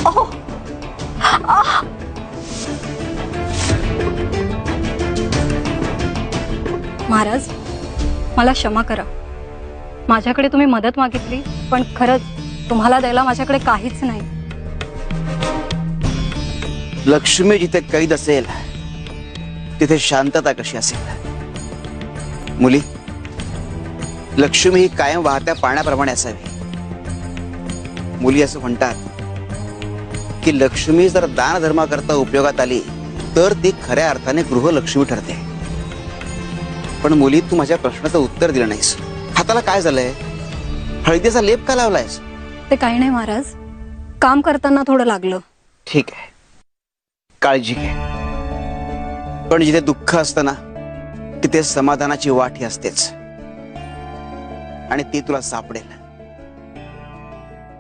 ओह, आह. महाराज, मला क्षमा करा. माझ्याकडे तुम्ही मदत मागितली, पण खरंच तुम्हाला द्यायला माझ्याकडे काहीच नाही. लक्ष्मी जिथे कैद असेल तिथे शांतता कशी असेल? मुली, लक्ष्मी ही कायम वाहत्या पाण्याप्रमाणे असावी. मुली असं म्हणतात की लक्ष्मी जर दानधर्मा करता उपयोगात आली तर ती खऱ्या अर्थाने गृहलक्ष्मी ठरते. पण मुली, तू माझ्या प्रश्नाचं उत्तर दिलं नाहीस. हाताला काय झालंय? हळदीचा लेप का लावलायस? ते काही नाही महाराज, काम करताना थोडं लागलं. ठीक आहे, काळजी घे. पण जिथे दुःख असतं ना तिथे समाधानाची वाट ही असतेच, आणि ती तुला सापडेल.